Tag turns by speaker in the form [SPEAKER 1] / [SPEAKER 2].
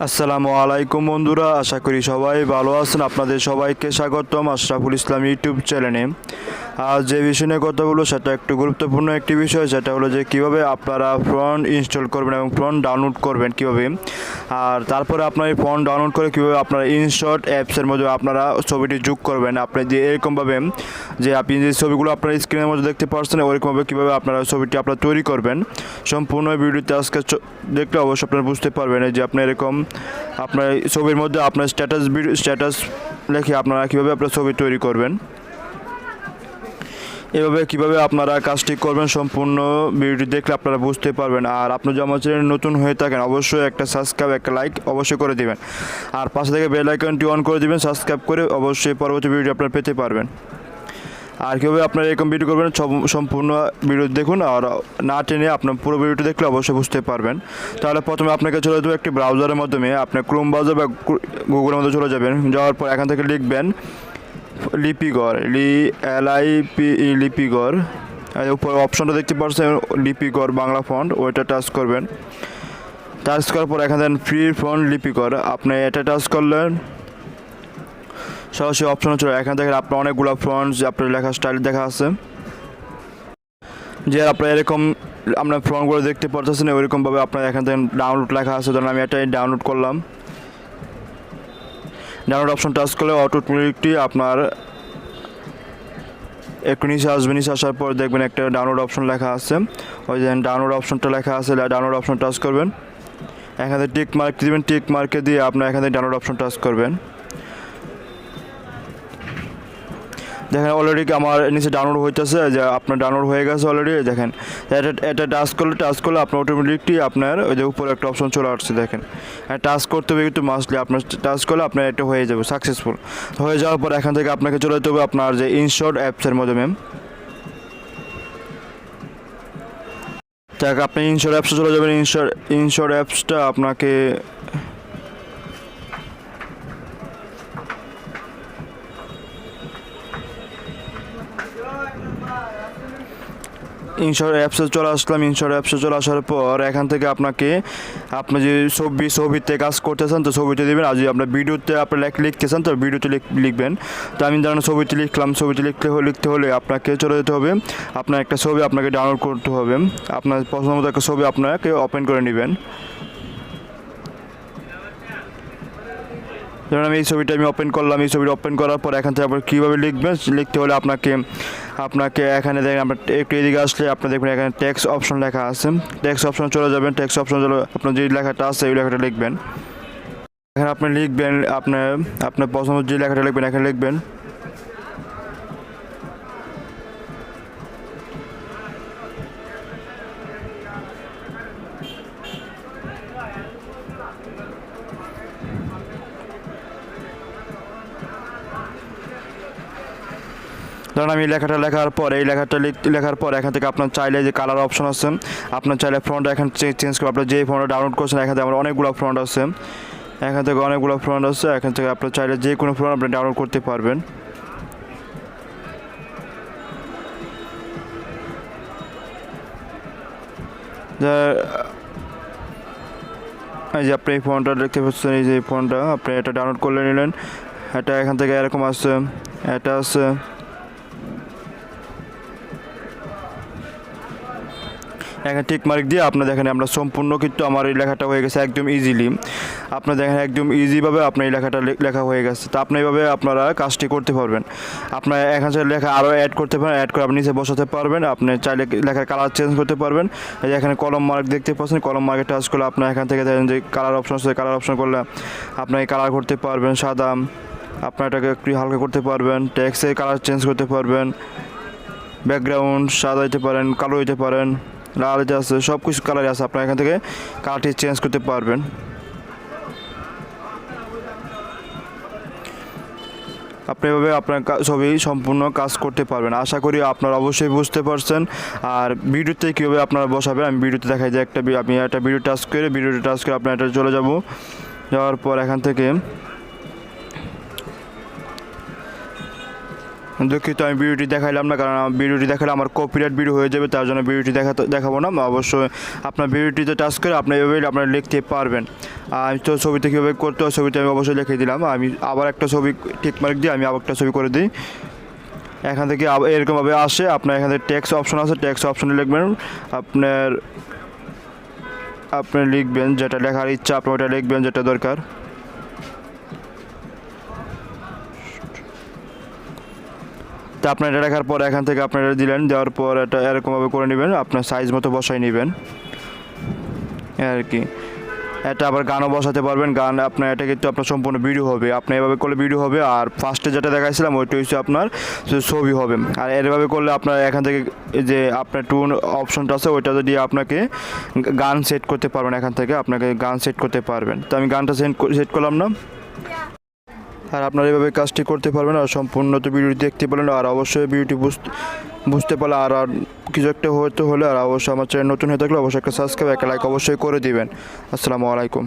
[SPEAKER 1] আসসালামু আলাইকুম বন্ধুরা, আশা করি সবাই ভালো আছেন। আপনাদের সবাইকে স্বাগতম আশরাফুল ইসলাম ইউটিউব চ্যানেলে। আজ যে বিষয় নিয়ে কথা বলবো সেটা একটু গুরুত্বপূর্ণ একটি বিষয়, সেটা হলো যে কীভাবে আপনারা ফ্রন্ট ইনস্টল করবেন এবং ফ্রন্ট ডাউনলোড করবেন কীভাবে, আর তারপরে আপনার এই ফ্রন্ট ডাউনলোড করে কীভাবে আপনারা ইনশট অ্যাপসের মধ্যে আপনারা ছবিটি যোগ করবেন। আপনি যে এরকমভাবে যে আপনি যে ছবিগুলো আপনার স্ক্রিনের মধ্যে দেখতে পাচ্ছেন ওইরকমভাবে কীভাবে আপনারা ছবিটি আপনারা তৈরি করবেন, সম্পূর্ণ ভিডিওতে আজকে দেখলে অবশ্যই আপনারা বুঝতে পারবেন যে আপনি এরকম আপনার ছবির মধ্যে আপনার স্ট্যাটাস লিখে আপনারা কীভাবে আপনার ছবি তৈরি করবেন। এভাবে কীভাবে আপনারা কাজটি করবেন সম্পূর্ণ ভিডিওটি দেখলে আপনারা বুঝতে পারবেন। আর আপনি যদি আমার চ্যানেলে নতুন হয়ে থাকেন অবশ্যই একটা সাবস্ক্রাইব একটা লাইক অবশ্যই করে দেবেন, আর পাশে থেকে বেল আইকনটি অন করে দেবেন। সাবস্ক্রাইব করে অবশ্যই পরবর্তী ভিডিও আপনারা পেতে পারবেন। আর কীভাবে আপনারা এরকম ভিডিও করবেন সম্পূর্ণ ভিডিও দেখুন, আর না টেনে আপনার পুরো ভিডিওটি দেখলে অবশ্যই বুঝতে পারবেন। তাহলে প্রথমে আপনাকে চলে যাবো একটি ব্রাউজারের মাধ্যমে, আপনি ক্রোম ব্রাউজার বা গুগলের মধ্যে চলে যাবেন। যাওয়ার পর এখান থেকে লিখবেন লিপিগড়, লিপিগড়, উপর অপশনটা দেখতে পাচ্ছেন লিপিগড় বাংলা ফন্ট, ওইটা টাচ করবেন। টাচ করার পর এখানে ফ্রি ফন্ট লিপিগড়, আপনি এটা টাচ করলেন সরাসরি অপশন চলে। এখান থেকে আপনার অনেকগুলো ফন্ট যে আপনার লেখা স্টাইল দেখা আছে, যে আপনার এরকম আপনার ফন্টগুলো দেখতে পাচ্ছেন ওইরকমভাবে আপনার এখান থেকে ডাউনলোড লেখা আছে। ধরুন আমি এটাই ডাউনলোড করলাম। ডাউনলোড অপশন টাচ করলে অটোমেটিকলি আপনার একটু নিচে আসবে, নিচে আসার পর দেখবেন একটা ডাউনলোড অপশন লেখা আছে, ওই যে ডাউনলোড অপশনটা লেখা আছে, ডাউনলোড অপশন টাচ করবেন। এখান থেকে টিক মার্ক দেবেন, টিক মার্কে দিয়ে আপনার এখান থেকে ডাউনলোড অপশন টাচ করবেন। দেখেন অলরেডি আমার নিচে ডাউনলোড হইতেছে, যে আপনার ডাউনলোড হয়ে গেছে অলরেডি। দেখেন এটা টাচ করলে আপনার অটোমেটিকলি আপনার ওই যে উপরে একটা অপশন চলে আসছে। দেখেন টাচ করতে হবে কিন্তু মাস্টলি আপনার টাচ করলে আপনার এটা হয়ে যাবে সাকসেসফুল। হয়ে যাওয়ার পর এখান থেকে আপনাকে চলে যেতে হবে আপনার যে ইনশট অ্যাপসের মাধ্যমে। দেখ আপনি ইনশট অ্যাপসে চলে যাবেন। ইনশট অ্যাপসটা আপনাকে ইনশট অ্যাপসে চলে আসলাম। ইনশট অ্যাপসে চলে আসার পর এখান থেকে আপনাকে আপনি যে ছবিতে কাজ করতেছেন তো ছবিতে দেবেন, আর যদি আপনার ভিডিওতে আপনি লিখতেছেন তো ভিডিওতে লিখবেন। তো আমি ধরেন ছবিতে লিখলাম। ছবিতে লিখতে হলে আপনাকে চলে যেতে হবে, আপনার একটা ছবি আপনাকে ডাউনলোড করতে হবে। আপনার পছন্দ মতো একটা ছবি আপনাকে ওপেন করে নেবেন। যেমন আমি এই ছবিটা ওপেন করলাম। এই ছবিটা ওপেন করার পর এখান থেকে আপনার কীভাবে লিখবেন, লিখতে হলে আপনাকে এখানে দেখেন আপনার একটু এদিকে আসলে আপনি দেখবেন এখানে টেক্সট অপশন লেখা আছে। টেক্সট অপশন চলে যাবেন। টেক্সট অপশন চলে আপনার যে লেখাটা আছে ওই লেখাটা লিখবেন। এখানে আপনি লিখবেন আপনার পছন্দ যে লেখাটা লিখবেন এখানে লিখবেন। ধরুন আমি লেখাটা লেখার পর এখান থেকে আপনার চাইলে যে কালার অপশন আছে, আপনার চাইলে ফ্রন্ট এখান চেঞ্জ করে আপনার যে ফ্রন্টটা ডাউনলোড করছেন এখান থেকে আমার অনেকগুলো ফ্রন্ট আছে। এখান থেকে আপনার চাইলে যে কোনো ফ্রন্ট আপনি ডাউনলোড করতে পারবেন। এই যে আপনি এই ফোনটা দেখতে পাচ্ছেন, এই যে ফোনটা আপনি এটা ডাউনলোড করে নিলেন। এটা এখান থেকে এরকম আছে, এটা আছে। এখানে টিক মার্ক দিয়ে আপনার দেখেন আমরা সম্পূর্ণ কিন্তু আমার এই লেখাটা হয়ে গেছে একদম ইজিলি। আপনার দেখেন একদম ইজিভাবে আপনার এই লেখাটা লেখা হয়ে গেছে। তো আপনি এইভাবে আপনারা কাজটি করতে পারবেন। আপনার এখান থেকে লেখা আরও অ্যাড করতে পারেন, অ্যাড করে আপনি নিচে বসাতে পারবেন। আপনি চাইলে লেখার কালার চেঞ্জ করতে পারবেন। এই যে এখানে কলম মার্ক দেখতে পাচ্ছেন, কলম মার্কে টাচ করলে আপনার এখান থেকে দেখেন যে কালার অপশন আছে, কালার অপশন করলে আপনার এই কালার করতে পারবেন সাদা, আপনার এটাকে একটু হালকা করতে পারবেন। টেক্সটের কালার চেঞ্জ করতে পারবেন, ব্যাকগ্রাউন্ড সাদা দিতে পারেন, কালো দিতে পারেন, লাল আছে, সব কিছু কালারই আছে। আপনার এখান থেকে কালারটি চেঞ্জ করতে পারবেন। আপনি এভাবে আপনার ছবি সম্পূর্ণ কাজ করতে পারবেন। আশা করি আপনারা অবশ্যই বুঝতে পারছেন। আর ভিডিওতে কীভাবে আপনারা বসাবেন আমি ভিডিওতে দেখাই যে আমি একটা ভিডিও টাচ করে আপনার এটা চলে যাওয়ার পর এখান থেকে আপনার যে ছবিটা আপনার ডাউনলোড করছেন এখান থেকে আমার অনেকগুলো ফ্রন্ট আছে। আপনার চাইলে যে কোনো ফ্রন্ট আপনি ডাউনলোড করতে পারবেন। আপনার পছন্দ মতো একটা ছবি আপনাকে ওপেন করে নেবেন। দুঃখিত, আমি ভিডিওটি দেখাইলাম না, কারণ ভিডিওটি দেখালে আমার কপিরাইট ভিডিও হয়ে যাবে, তার জন্য ভিডিওটি দেখাবো না। অবশ্যই আপনার ভিডিওটিতে টাচ করে আপনি এভাবে আপনারা লিখতে পারবেন। আমি তো ছবিতে কীভাবে করতে হয় ছবিতে আমি অবশ্যই লিখে দিলাম। আমি আবার একটা ছবি টিকমার্ক দিয়ে আমি আবার একটা ছবি করে দিই। এখান থেকে এরকমভাবে আসে, আপনার এখান থেকে টেক্সট অপশন আছে, টেক্সট অপশনে লিখবেন আপনি লিখবেন যেটা লেখার ইচ্ছা, আপনি ওটা লিখবেন যেটা দরকার। তো আপনার এটা লেখার পর এখান থেকে আপনার এটা দিলেন, দেওয়ার পর এটা এরকমভাবে করে নেবেন, আপনার সাইজ মতো বসাই নেবেন আর কি। এটা আবার গানও বসাতে পারবেন, গান আপনার এটা কিন্তু আপনার সম্পূর্ণ ভিডিও হবে, আপনি এভাবে করলে ভিডিও হবে। আর ফার্স্টে যেটা দেখাইছিলাম ওইটা হচ্ছে আপনার ছবি হবে। আর এভাবে করলে আপনার এখান থেকে যে আপনার টুন অপশনটা আছে ওইটাতে দিয়ে আপনাকে গান সেট করতে পারবেন, এখান থেকে আপনাকে গান সেট করতে পারবেন। তো আমি গানটা সেট করলাম না, আর আপনারা এভাবে কাজটি করতে পারবেন। আর সম্পূর্ণ তো ভিডিওটি দেখতে পারলেন, আর অবশ্যই ভিডিওটি বুঝতে পারলে আর কিছু একটা হলে আর অবশ্যই আমার চ্যানেল নতুন হয়ে থাকলে অবশ্যই একটা সাবস্ক্রাইব একটা লাইক অবশ্যই করে দিবেন। আসসালামু আলাইকুম।